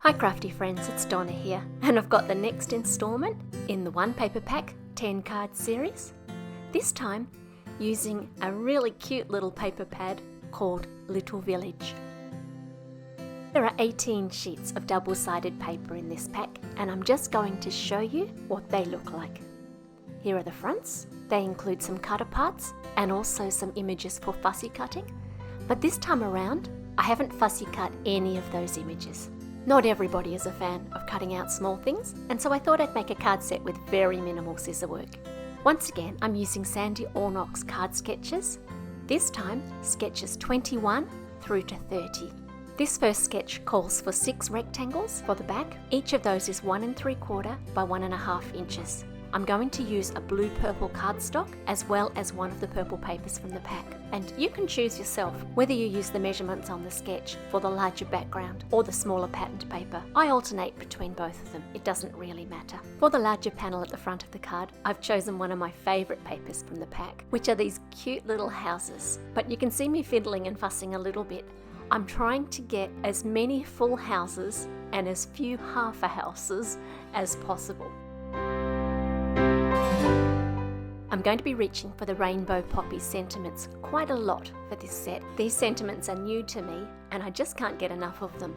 Hi crafty friends, it's Donna here, and I've got the next instalment in the One Paper Pack 10 card series. This time using a really cute little paper pad called Little Village. There are 18 sheets of double-sided paper in this pack, and I'm just going to show you what they look like. Here are the fronts. They include some cutter parts and also some images for fussy cutting, but this time around I haven't fussy cut any of those images. Not everybody is a fan of cutting out small things, and so I thought I'd make a card set with very minimal scissor work. Once again, I'm using Sandy Ornock's card sketches, this time sketches 21 through to 30. This first sketch calls for 6 rectangles for the back. Each of those is 1 3/4 by 1.5 inches. I'm going to use a blue-purple cardstock as well as one of the purple papers from the pack. And you can choose yourself whether you use the measurements on the sketch for the larger background or the smaller patterned paper. I alternate between both of them, it doesn't really matter. For the larger panel at the front of the card, I've chosen one of my favourite papers from the pack, which are these cute little houses. But you can see me fiddling and fussing a little bit. I'm trying to get as many full houses and as few half houses as possible. I'm going to be reaching for the Rainbow Poppies sentiments quite a lot for this set. These sentiments are new to me and I just can't get enough of them.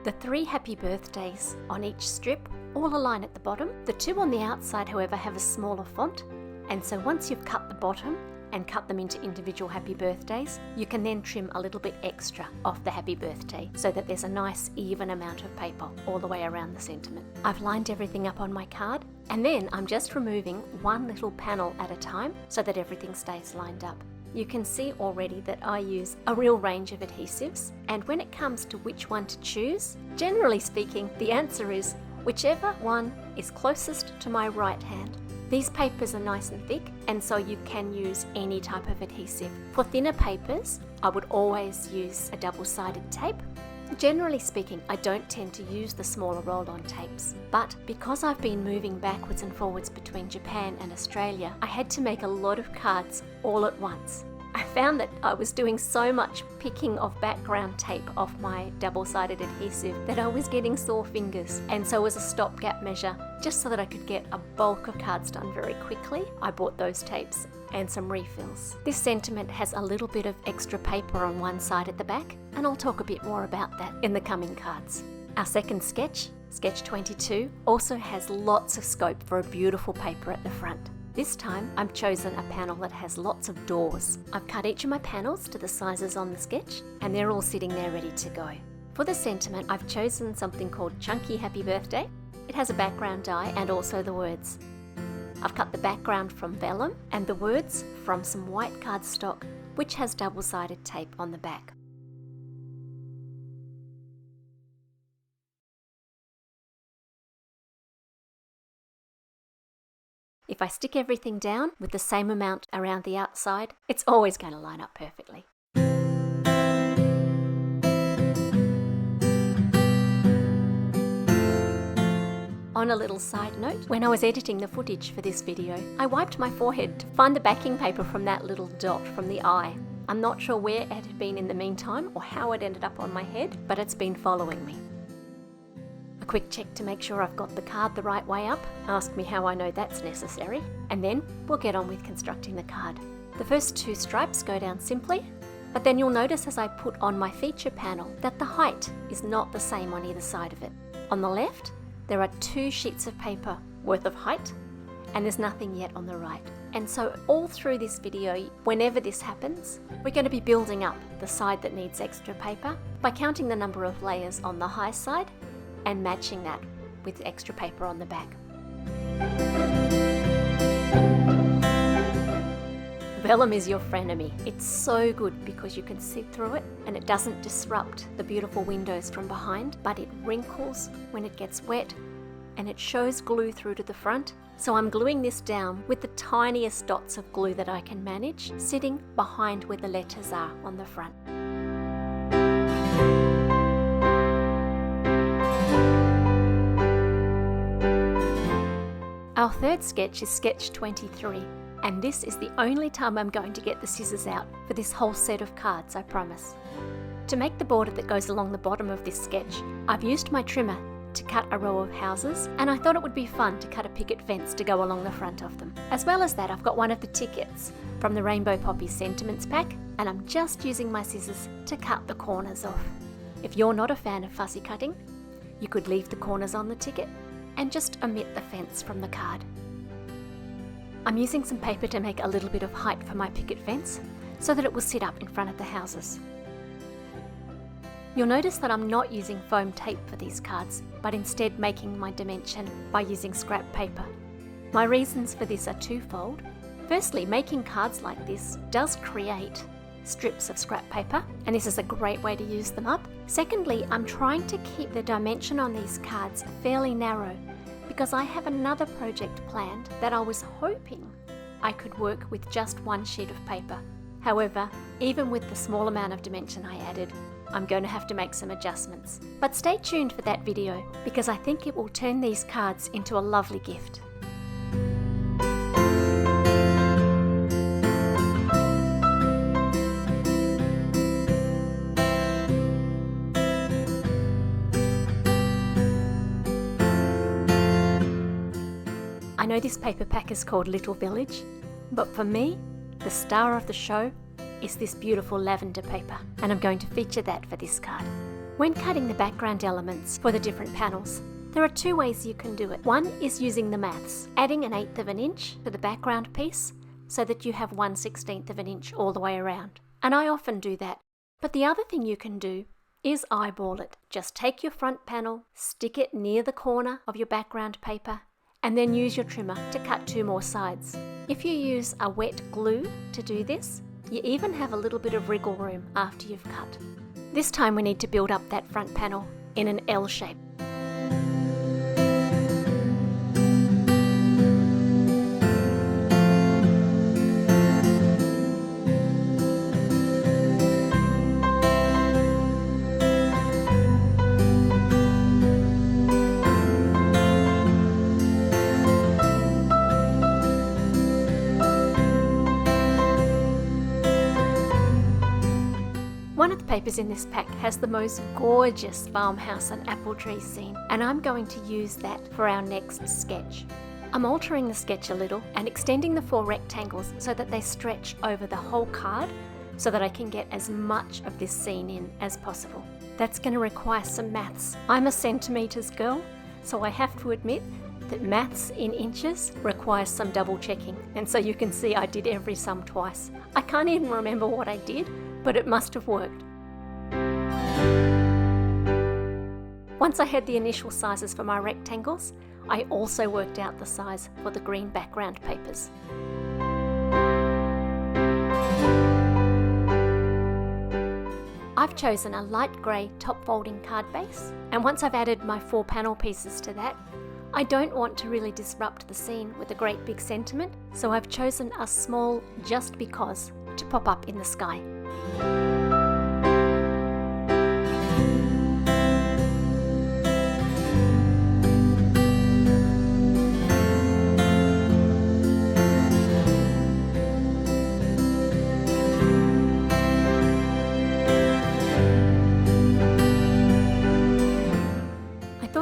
The 3 happy birthdays on each strip all align at the bottom. The 2 on the outside, however, have a smaller font, and so once you've cut the bottom and cut them into individual happy birthdays, you can then trim a little bit extra off the happy birthday so that there's a nice even amount of paper all the way around the sentiment. I've lined everything up on my card, and then I'm just removing one little panel at a time so that everything stays lined up. You can see already that I use a real range of adhesives, and when it comes to which one to choose, generally speaking, the answer is whichever one is closest to my right hand. These papers are nice and thick, and so you can use any type of adhesive. For thinner papers, I would always use a double-sided tape. Generally speaking, I don't tend to use the smaller roll-on tapes, but because I've been moving backwards and forwards between Japan and Australia, I had to make a lot of cards all at once. I found that I was doing so much picking of background tape off my double-sided adhesive that I was getting sore fingers, and so as a stopgap measure, just so that I could get a bulk of cards done very quickly, I bought those tapes and some refills. This sentiment has a little bit of extra paper on one side at the back, and I'll talk a bit more about that in the coming cards. Our second sketch, sketch 22, also has lots of scope for a beautiful paper at the front. This time I've chosen a panel that has lots of doors. I've cut each of my panels to the sizes on the sketch, and they're all sitting there ready to go. For the sentiment, I've chosen something called Chunky Happy Birthday. It has a background die and also the words. I've cut the background from Vellum and the words from some white cardstock, which has double-sided tape on the back. If I stick everything down with the same amount around the outside, it's always going to line up perfectly. On a little side note, when I was editing the footage for this video, I wiped my forehead to find the backing paper from that little dot from the eye. I'm not sure where it had been in the meantime or how it ended up on my head, but it's been following me. A quick check to make sure I've got the card the right way up. Ask me how I know that's necessary. And then we'll get on with constructing the card. The first 2 stripes go down simply, but then you'll notice as I put on my feature panel that the height is not the same on either side of it. On the left, there are 2 sheets of paper worth of height, and there's nothing yet on the right. And so all through this video, whenever this happens, we're going to be building up the side that needs extra paper by counting the number of layers on the high side and matching that with extra paper on the back. Vellum is your frenemy. It's so good because you can see through it and it doesn't disrupt the beautiful windows from behind, but it wrinkles when it gets wet and it shows glue through to the front. So I'm gluing this down with the tiniest dots of glue that I can manage, sitting behind where the letters are on the front. Our third sketch is sketch 23, and this is the only time I'm going to get the scissors out for this whole set of cards, I promise. To make the border that goes along the bottom of this sketch, I've used my trimmer to cut a row of houses, and I thought it would be fun to cut a picket fence to go along the front of them. As well as that, I've got one of the tickets from the Rainbow Poppies Sentiments pack, and I'm just using my scissors to cut the corners off. If you're not a fan of fussy cutting, you could leave the corners on the ticket and just omit the fence from the card. I'm using some paper to make a little bit of height for my picket fence so that it will sit up in front of the houses. You'll notice that I'm not using foam tape for these cards, but instead making my dimension by using scrap paper. My reasons for this are twofold. Firstly, making cards like this does create strips of scrap paper, and this is a great way to use them up. Secondly, I'm trying to keep the dimension on these cards fairly narrow because I have another project planned that I was hoping I could work with just one sheet of paper. However, even with the small amount of dimension I added, I'm going to have to make some adjustments. But stay tuned for that video because I think it will turn these cards into a lovely gift. I know this paper pack is called Little Village, but for me, the star of the show is this beautiful lavender paper, and I'm going to feature that for this card. When cutting the background elements for the different panels, there are two ways you can do it. One is using the maths, adding 1/8 of an inch to the background piece so that you have 1/16 of an inch all the way around. And I often do that. But the other thing you can do is eyeball it. Just take your front panel, stick it near the corner of your background paper, and then use your trimmer to cut 2 more sides. If you use a wet glue to do this, you even have a little bit of wriggle room after you've cut. This time we need to build up that front panel in an L shape. One of the papers in this pack has the most gorgeous farmhouse and apple tree scene, and I'm going to use that for our next sketch. I'm altering the sketch a little and extending the 4 rectangles so that they stretch over the whole card so that I can get as much of this scene in as possible. That's going to require some maths. I'm a centimetres girl, so I have to admit that maths in inches requires some double checking, and so you can see I did every sum twice. I can't even remember what I did, but it must have worked. Once I had the initial sizes for my rectangles, I also worked out the size for the green background papers. I've chosen a light grey top folding card base, and once I've added my 4 panel pieces to that, I don't want to really disrupt the scene with a great big sentiment, so I've chosen a small just because to pop up in the sky.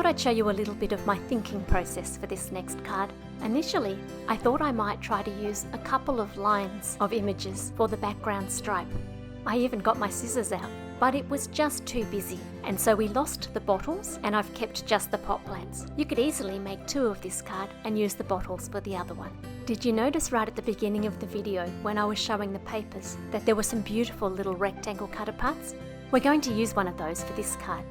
I'd show you a little bit of my thinking process for this next card. Initially, I thought I might try to use a couple of lines of images for the background stripe. I even got my scissors out, but it was just too busy, and so we lost the bottles and I've kept just the pot plants. You could easily make 2 of this card and use the bottles for the other one. Did you notice right at the beginning of the video when I was showing the papers that there were some beautiful little rectangle cutter parts? We're going to use one of those for this card.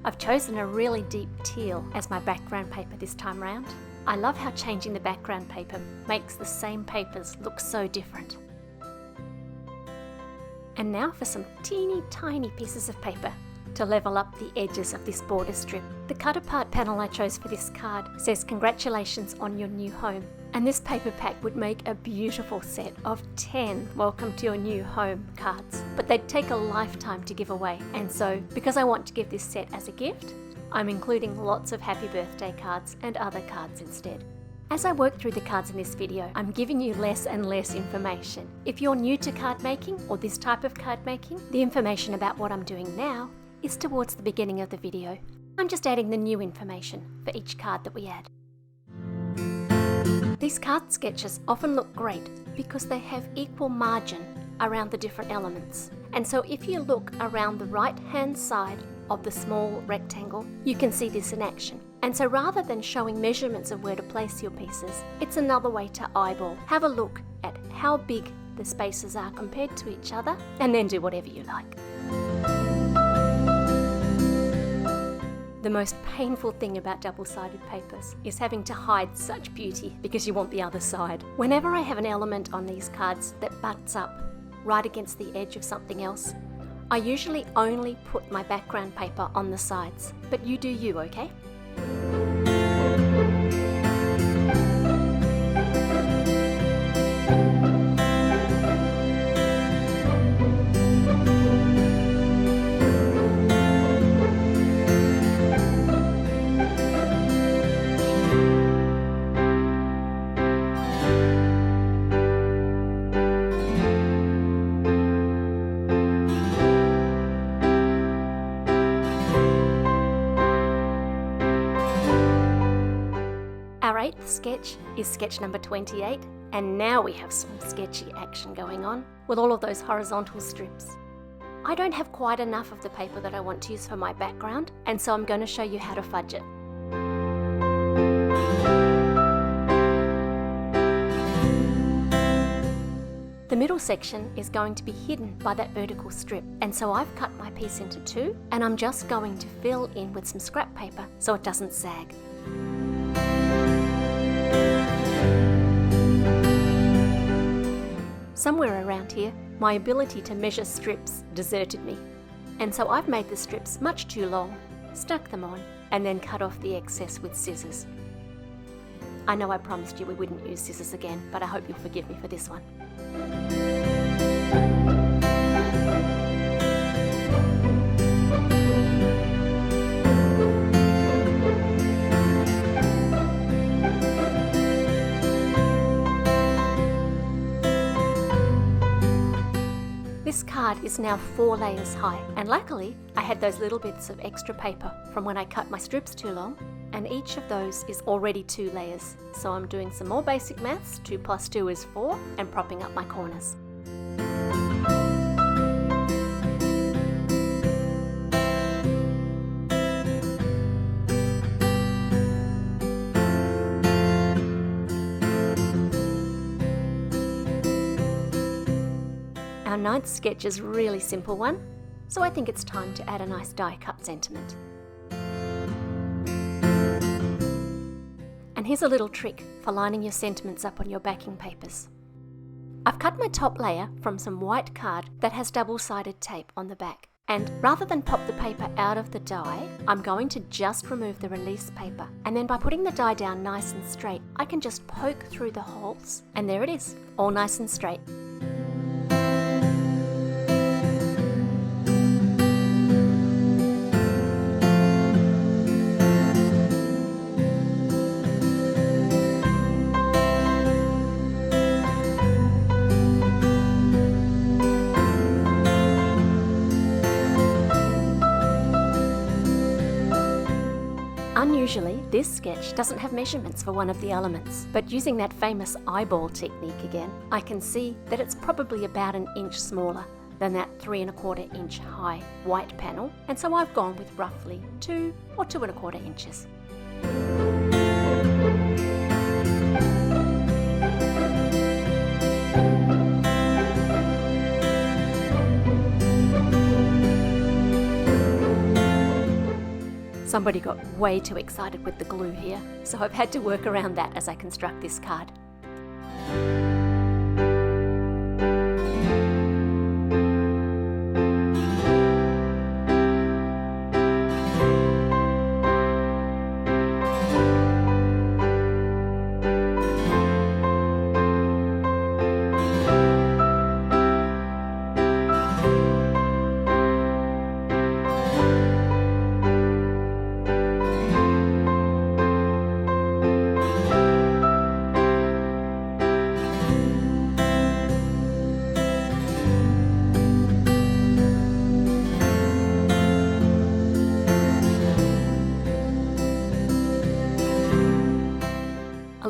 I've chosen a really deep teal as my background paper this time round. I love how changing the background paper makes the same papers look so different. And now for some teeny tiny pieces of paper to level up the edges of this border strip. The cut apart panel I chose for this card says congratulations on your new home. And this paper pack would make a beautiful set of 10 welcome to your new home cards. But they'd take a lifetime to give away. And so, because I want to give this set as a gift, I'm including lots of happy birthday cards and other cards instead. As I work through the cards in this video, I'm giving you less and less information. If you're new to card making or this type of card making, the information about what I'm doing now is towards the beginning of the video. I'm just adding the new information for each card that we add. These card sketches often look great because they have equal margin around the different elements. And so if you look around the right-hand side of the small rectangle, you can see this in action. And so rather than showing measurements of where to place your pieces, it's another way to eyeball. Have a look at how big the spaces are compared to each other, and then do whatever you like. The most painful thing about double-sided papers is having to hide such beauty because you want the other side. Whenever I have an element on these cards that butts up right against the edge of something else, I usually only put my background paper on the sides, but you do you, okay? Our 8th sketch is sketch number 28, and now we have some sketchy action going on with all of those horizontal strips. I don't have quite enough of the paper that I want to use for my background, and so I'm going to show you how to fudge it. The middle section is going to be hidden by that vertical strip, and so I've cut my piece into two, and I'm just going to fill in with some scrap paper so it doesn't sag. Somewhere around here, my ability to measure strips deserted me, and so I've made the strips much too long, stuck them on, and then cut off the excess with scissors. I know I promised you we wouldn't use scissors again, but I hope you'll forgive me for this one. This card is now 4 layers high, and luckily I had those little bits of extra paper from when I cut my strips too long, and each of those is already 2 layers. So I'm doing some more basic maths, 2 plus 2 is 4, and propping up my corners. Our 9th sketch is a really simple one, so I think it's time to add a nice die-cut sentiment. And here's a little trick for lining your sentiments up on your backing papers. I've cut my top layer from some white card that has double-sided tape on the back, and rather than pop the paper out of the die, I'm going to just remove the release paper, and then by putting the die down nice and straight, I can just poke through the holes, and there it is, all nice and straight. Unusually, this sketch doesn't have measurements for one of the elements, but using that famous eyeball technique again, I can see that it's probably about an inch smaller than that 3¼ inch high white panel, and so I've gone with roughly 2 or 2¼ inches. Somebody got way too excited with the glue here, so I've had to work around that as I construct this card.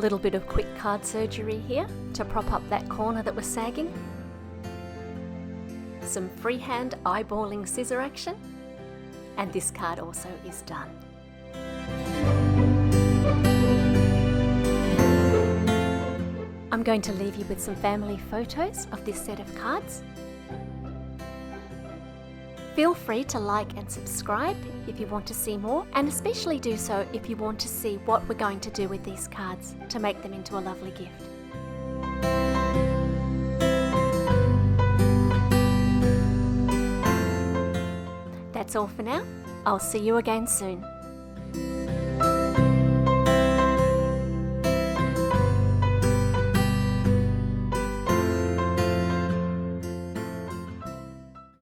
A little bit of quick card surgery here to prop up that corner that was sagging. Some freehand eyeballing scissor action. And this card also is done. I'm going to leave you with some family photos of this set of cards. Feel free to like and subscribe if you want to see more, and especially do so if you want to see what we're going to do with these cards to make them into a lovely gift. That's all for now. I'll see you again soon.